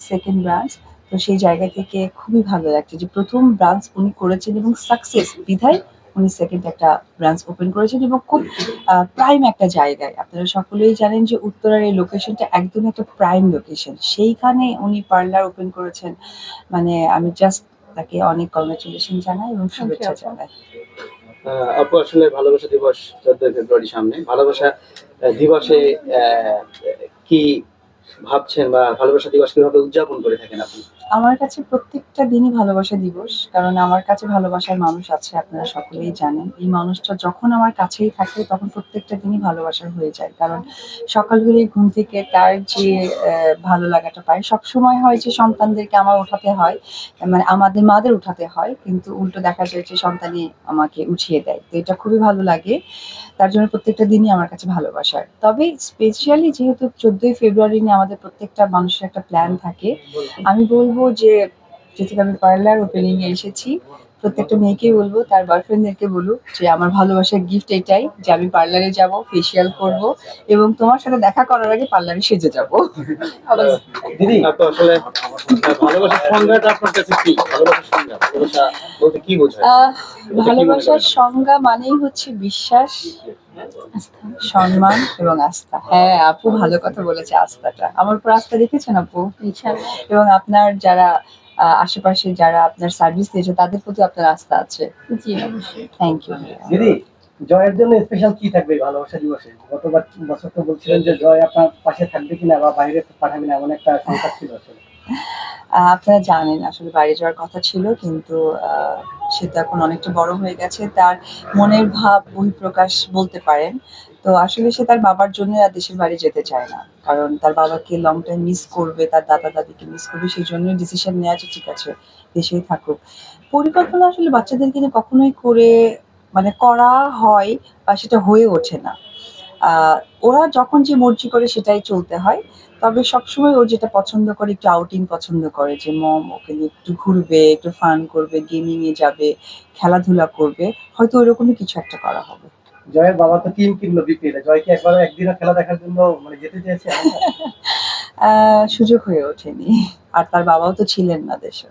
Second branch. তো সেই জায়গা থেকে খুবই ভালো লাগছে যে প্রথম ব্রাঞ্চ উনি করেছেন এবং সাকসেস বিধায় উনি সেকেন্ড একটা ব্রাঞ্চ ওপেন করেছেন এবং খুব প্রাইম একটা জায়গায়। আপনারা সকলেই জানেন যে উত্তরার এই লোকেশনটা একদম একটা প্রাইম লোকেশন। সেইখানে উনি পার্লার ওপেন করেছেন। মানে আমি জাস্ট তাকে অনেক কংগ্রাচুলেশন জানাই এবং শুভেচ্ছা জানাই। আপু আসলে ভালোবাসা দিবস 14 ফেব্রুয়ারি সামনে। ভালোবাসা দিবসে কি ভাবছেন বা ভালোবাসা দিবস কিভাবে উদযাপন করে থাকেন আপনি? আমার কাছে প্রত্যেকটা দিনই ভালোবাসা দিবস। কারণ আমার কাছে ভালোবাসার মানুষ আছে, আপনারা সকলেই জানেন। এই মানুষটা যখন আমার কাছেই থাকে তখন প্রত্যেকটা দিনই ভালোবাসার হয়ে যায়। কারণ সকাল হলেই ঘুম থেকে তার যে ভালো লাগাটা পাই, সবসময় হয় যে সন্তানদেরকে আমার উঠাতে হয়, মানে আমাদের মাদের উঠাতে হয়। কিন্তু উল্টো দেখা যায় যে সন্তানই আমাকে উঠিয়ে দেয়। তো এটা খুবই ভালো লাগে। তার জন্য প্রত্যেকটা দিনই আমার কাছে ভালোবাসার। তবে স্পেশালি যেহেতু 14ই ফেব্রুয়ারি নিয়ে আমাদের প্রত্যেকটা মানুষের একটা প্ল্যান থাকে, আমি বলবো যে যেহেতু আমি পার্লার ওপেনিং এ এসেছি, প্রত্যেকটা মেয়েকেই বলবো তার বয়ফ্রেন্ডদেরকে বলুক যে আমার ভালোবাসার গিফট এটাই যে আমি পার্লারে যাব, ফেসিয়াল করব এবং তোমার সাথে দেখা করার আগে পার্লারে সেজে যাব। দিদি আপু আসলে ভালোবাসার সংজ্ঞাটা আপনার কাছে কি? ভালোবাসার সংজ্ঞা, ভালোবাসা বলতে কি বোঝায়? ভালোবাসার সংজ্ঞা মানেই হচ্ছে বিশ্বাস, সম্মান এবং আস্থা। হ্যাঁ, আপু ভালো কথা বলেছে, আস্থাটা। আমার উপর আস্থা রেখেছেন আপু? ইনশাআল্লাহ। এবং আপনার যারা আশেপাশে যারা আপনার সার্ভিস দিয়েছে তাদের প্রতি আপনার আস্থা আছে? জি, অবশ্যই। Thank you. দিদি, জয়ের জন্য স্পেশাল কি থাকবে ভালোবাসা দিবসে? গতবার বছর তো বলছিলেন যে জয় আপনার পাশে থাকবে কিনা বা বাইরে পাঠাবেন, এমন একটা সংখ্যা ছিল আসলে। আপনারা জানেন আসলে বাইরে যাওয়ার কথা ছিল, কিন্তু সে তো এখন অনেকটা বড় হয়ে গেছে। তার মনের ভাব বহিঃপ্রকাশ বলতে পারেন। তো আসলে সে তার বাবার জন্য আর দেশের বাড়ি যেতে চায় না। কারণ তার বাবাকে লং টাইম মিস করবে, তার দাদা-দাদিকে মিস করবে। সেজন্যই ডিসিশন নেয়া যে ঠিক আছে, দেশেই থাকুক। পরিকল্পনা আসলে বাচ্চাদেরকে নিয়ে কখনোই করা হয় বা সেটা হয়ে ওঠে না। ওরা যখন যে মর্জি করে সেটাই চলতে হয়। তবে সবসময় ও যেটা পছন্দ করে, একটু আউটিং পছন্দ করে যে মম ওকে নিয়ে একটু ঘুরবে, একটু ফান করবে, গেমিং এ যাবে, খেলাধুলা করবে। হয়তো ওইরকমই কিছু একটা করা হবে। জয়ের বাবা তো টিম কিনলো বিপিএল এ। জয় কি একবারও একদিনও খেলা দেখার জন্য মানে যেতে চেয়েছে এমনটা? সুযোগ হয়ে ওঠেনি। আর তার বাবাও তো ছিলেন না দেশে।